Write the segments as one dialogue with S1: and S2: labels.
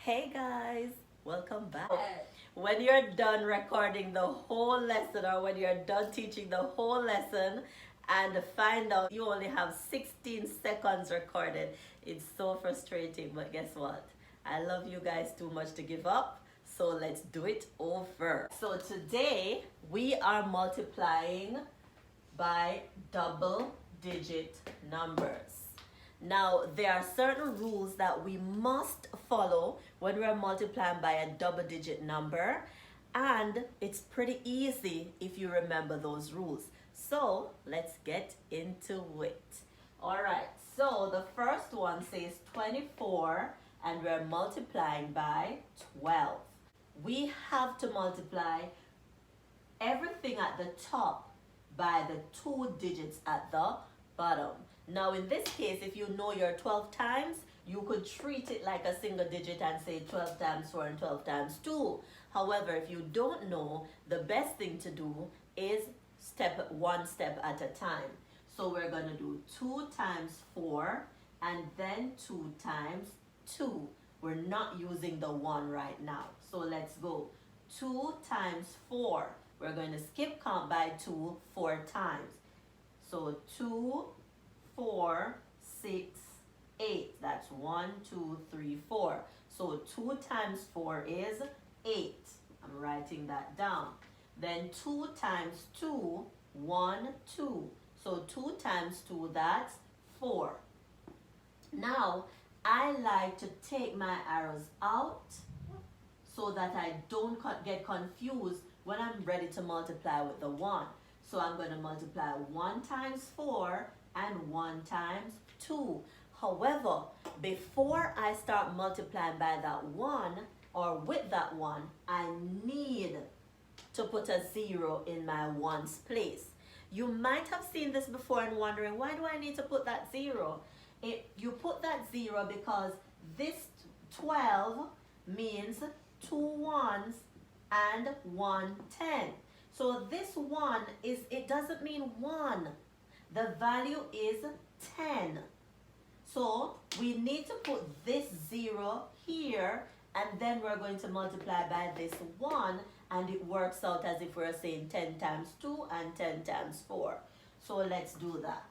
S1: Hey guys, welcome back. When you're done recording the whole lesson or when you're done teaching the whole lesson and find out you only have 16 seconds recorded, it's so frustrating, but guess what? I love you guys too much to give up, so let's do it over. So today we are multiplying by double digit numbers. Now, there are certain rules that we must follow when we're multiplying by a double digit number, and it's pretty easy if you remember those rules. So, let's get into it. All right, so the first one says 24, and we're multiplying by 12. We have to multiply everything at the top by the two digits at the bottom. Now in this case, if you know your 12 times, you could treat it like a single digit and say 12 times 4 and 12 times 2. However, if you don't know, the best thing to do is one step at a time. So we're going to do 2 times 4 and then 2 times 2. We're not using the 1 right now. So let's go. 2 times 4. We're going to skip count by 2 4 times. So 2, 4, 6, 8. That's 1, 2, 3, 4. So 2 times 4 is 8. I'm writing that down. Then 2 times 2, 1, 2. So 2 times 2, that's 4. Now, I like to take my arrows out so that I don't get confused when I'm ready to multiply with the 1. So I'm going to multiply 1 times 4 and 1 times 2. However, before I start multiplying by that 1 or with that 1, I need to put a 0 in my 1's place. You might have seen this before and wondering, why do I need to put that 0? You put that 0 because this 12 means 2 1s and 1 10. So this 1 it doesn't mean 1. The value is 10. So we need to put this 0 here, and then we're going to multiply by this 1, and it works out as if we're saying 10 times 2 and 10 times 4. So let's do that.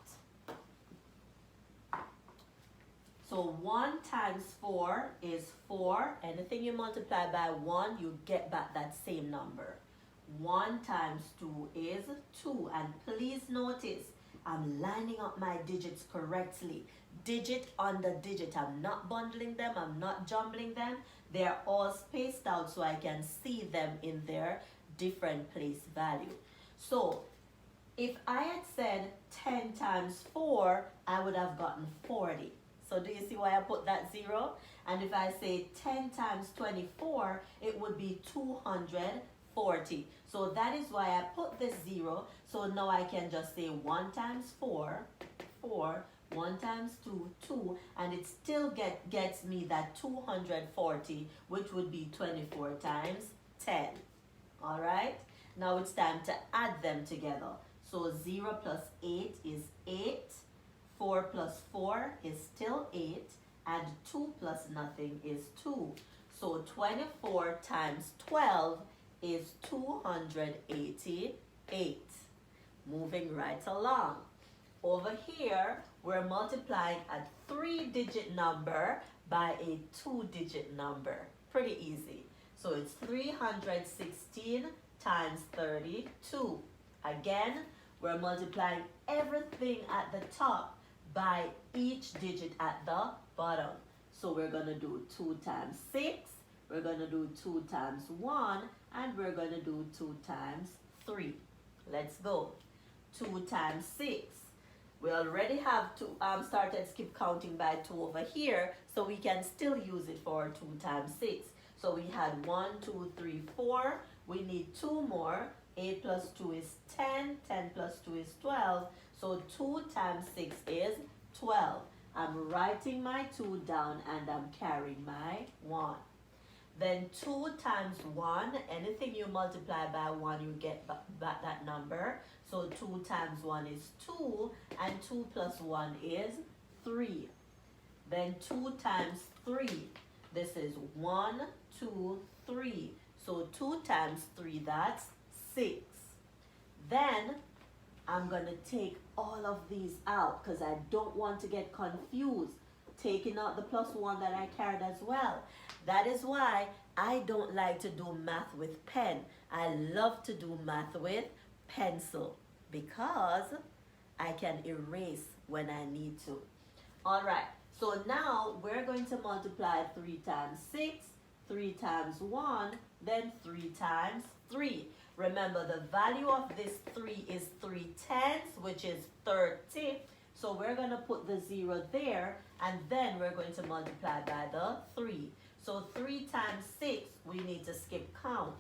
S1: So 1 times 4 is 4. Anything you multiply by 1, you get back that same number. 1 times 2 is 2. And please notice, I'm lining up my digits correctly. Digit under digit. I'm not bundling them. I'm not jumbling them. They're all spaced out so I can see them in their different place value. So if I had said 10 times 4, I would have gotten 40. So do you see why I put that 0? And if I say 10 times 24, it would be 240. So that is why I put this 0. So now I can just say 1 times 4, 4, 1 times 2, 2, and it still gets me that 240, which would be 24 times 10. All right? Now it's time to add them together. So 0 plus 8 is 8. 4 plus 4 is still 8, and 2 plus nothing is 2. So 24 times 12 is 288. Moving right along. Over here, we're multiplying a 3-digit number by a 2-digit number. Pretty easy. So it's 316 times 32. Again, we're multiplying everything at the top by each digit at the bottom. So we're going to do 2 times 6, we're going to do 2 times 1, and we're going to do 2 times 3. Let's go. 2 times 6. We already have started skip counting by 2 over here, so we can still use it for 2 times 6. So we had 1, 2, 3, 4. We need 2 more. 8 plus 2 is 10. 10 plus 2 is 12. So 2 times 6 is 12. I'm writing my 2 down and I'm carrying my 1. Then 2 times 1, anything you multiply by 1, you get back that number. So 2 times 1 is 2, and 2 plus 1 is 3. Then 2 times 3. This is 1, 2, 3. So 2 times 3, that's 6. Then I'm going to take all of these out because I don't want to get confused, taking out the plus 1 that I carried as well. That is why I don't like to do math with pen. I love to do math with pencil because I can erase when I need to. All right, so now we're going to multiply 3 times 6, 3 times 1, then 3 times 3. Remember, the value of this 3 is 3/10, which is 30. So we're going to put the 0 there, and then we're going to multiply by the 3. So 3 times 6, we need to skip count.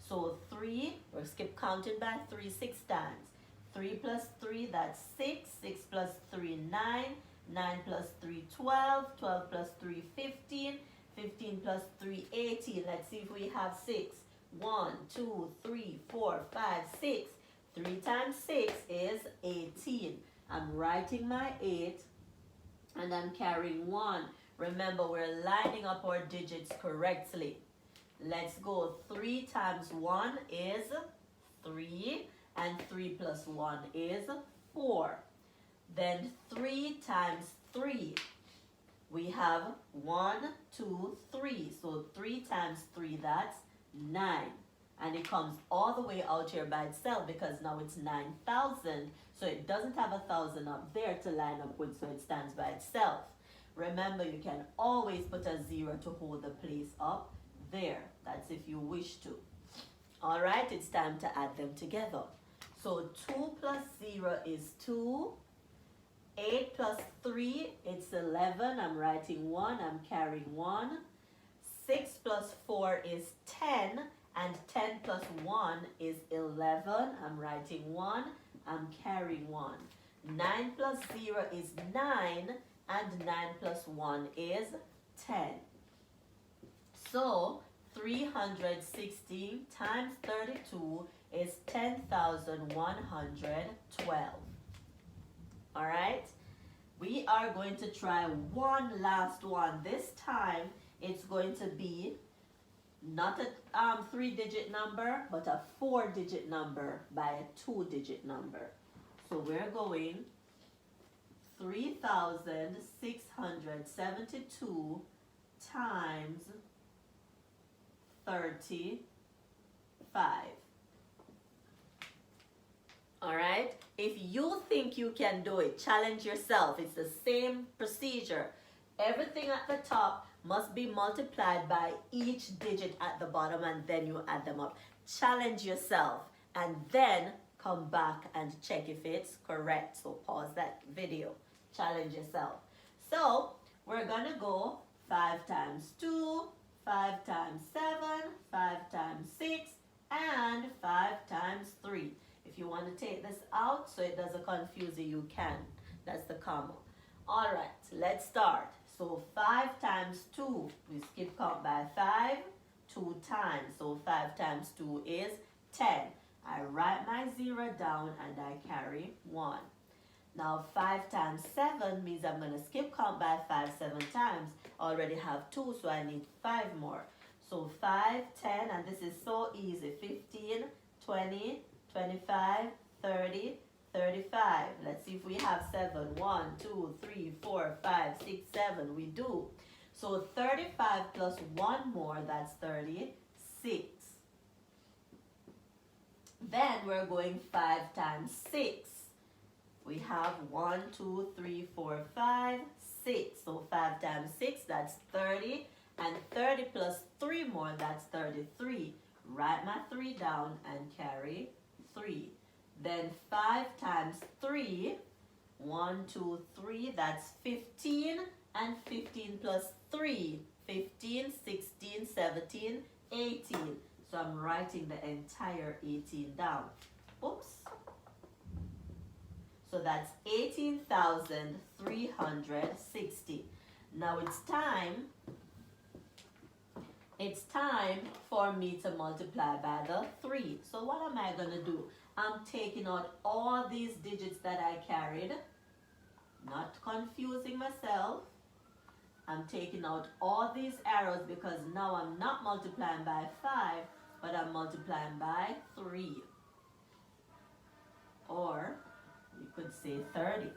S1: So 3, we'll skip counting by 3 6 times. 3 plus 3, that's 6. 6 plus 3, 9. 9 plus 3, 12. 12 plus 3, 15. 15 plus 3, 18. Let's see if we have 6. 1, 2, 3, 4, 5, 6. 3 times 6 is 18. I'm writing my 8 and I'm carrying 1. Remember, we're lining up our digits correctly. Let's go. 3 times 1 is 3, and 3 plus 1 is 4. Then 3 times 3, we have 1, 2, 3. So 3 times 3, that's 9. And it comes all the way out here by itself because now it's 9,000. So it doesn't have 1,000 up there to line up with, so it stands by itself. Remember, you can always put a 0 to hold the place up there. That's if you wish to. All right, it's time to add them together. So 2 plus 0 is 2. 8 plus 3, it's 11. I'm writing 1. I'm carrying 1. 6 plus 4 is 10. And 10 plus 1 is 11. I'm writing 1. I'm carrying 1. 9 plus 0 is 9. And 9 plus 1 is 10. So 316 times 32 is 10,112. All right? We are going to try one last one. This time it's going to be not a 3-digit number, but a 4-digit number by a 2-digit number. So we're going 3,672 times 35. All right? If you think you can do it, challenge yourself. It's the same procedure. Everything at the top must be multiplied by each digit at the bottom, and then you add them up. Challenge yourself and then come back and check if it's correct. So pause that video. Challenge yourself. So we're going to go 5 times 2, 5 times 7, 5 times 6, and 5 times 3. If you want to take this out so it doesn't confuse you, you can. That's the comma. All right, let's start. So 5 times 2, we skip count by 5, 2 times. So 5 times 2 is 10. I write my 0 down and I carry 1. Now 5 times 7 means I'm going to skip count by 5 7 times. I already have 2, so I need 5 more. So 5, 10, and this is so easy. 15, 20, 25, 30, 35. Let's see if we have 7. 1, 2, 3, 4, 5, 6, 7. We do. So 35 plus 1 more, that's 36. Then we're going 5 times 6. We have 1, 2, 3, 4, 5, 6. So 5 times 6, that's 30. And 30 plus 3 more, that's 33. Write my 3 down and carry 3. Then 5 times 3, 1, 2, 3, that's 15. And 15 plus 3, 15, 16, 17, 18. So I'm writing the entire 18 down. Oops. So that's 18,360. Now it's time for me to multiply by the 3. So what am I going to do? I'm taking out all these digits that I carried, not confusing myself. I'm taking out all these arrows because now I'm not multiplying by 5, but I'm multiplying by 3. Or you could say 30.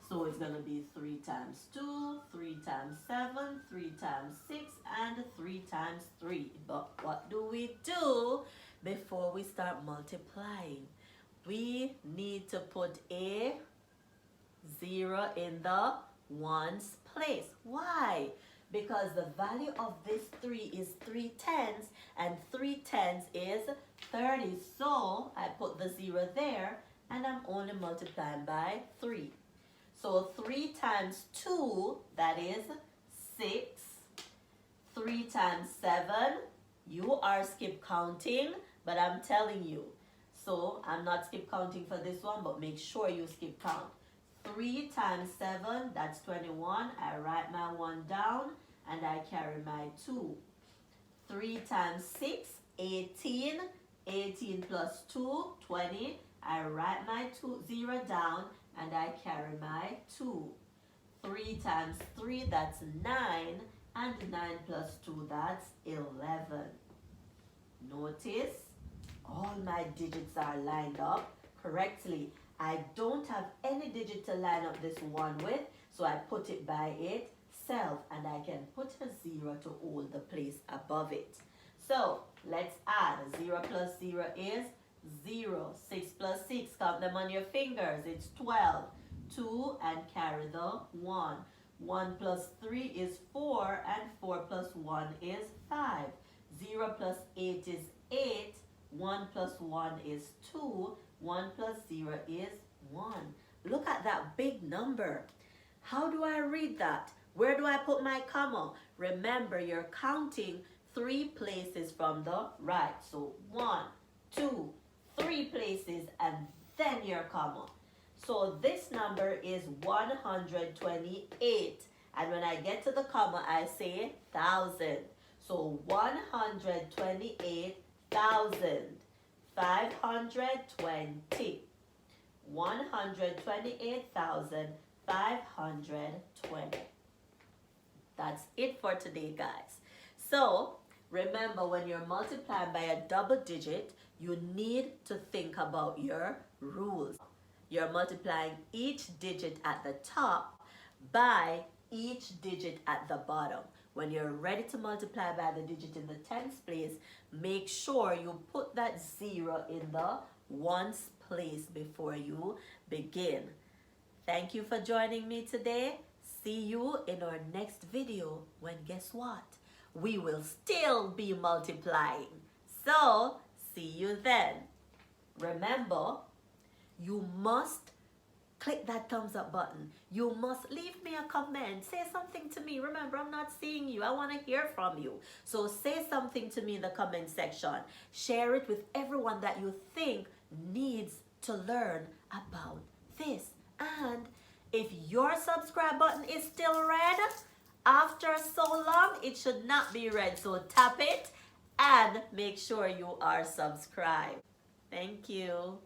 S1: So it's going to be 3 times 2, 3 times 7, 3 times 6, and 3 times 3. But what do we do before we start multiplying? We need to put a 0 in the ones place. Why? Because the value of this 3 is 3 tenths, and 3 tenths is 30. So I put the 0 there, and I'm only multiplying by 3. So 3 times 2, that is 6. 3 times 7, you are skip counting, but I'm telling you. So I'm not skip counting for this one, but make sure you skip count. 3 times 7, that's 21. I write my 1 down, and I carry my 2. 3 times 6, 18. 18 plus 2, 20. I write my 0 down, and I carry my 2. 3 times 3, that's 9. And 9 plus 2, that's 11. Notice all my digits are lined up correctly. I don't have any digit to line up this one with, so I put it by itself, and I can put a 0 to hold the place above it. So let's add. 0 plus 0 is 0. 6 plus 6, count them on your fingers, it's 12. 2 and carry the 1. 1 plus 3 is 4, and 4 plus 1 is 5. 0 plus 8 is 8. 1 plus 1 is 2. 1 plus 0 is 1. Look at that big number. How do I read that? Where do I put my comma? Remember, you're counting 3 places from the right. So 1, 2, 3 places, and then your comma. So this number is 128. And when I get to the comma, I say 1,000. So 128,000. 520. 128,520. That's it for today, guys. So remember, when you're multiplying by a double digit, you need to think about your rules. You're multiplying each digit at the top by each digit at the bottom. When you're ready to multiply by the digit in the tens place, make sure you put that 0 in the ones place before you begin. Thank you for joining me today. See you in our next video when, guess what? We will still be multiplying. So, see you then. Remember, you must click that thumbs up button. You must leave me a comment. Say something to me. Remember, I'm not seeing you. I want to hear from you. So say something to me in the comment section. Share it with everyone that you think needs to learn about this. And if your subscribe button is still red, after so long, it should not be red. So tap it and make sure you are subscribed. Thank you.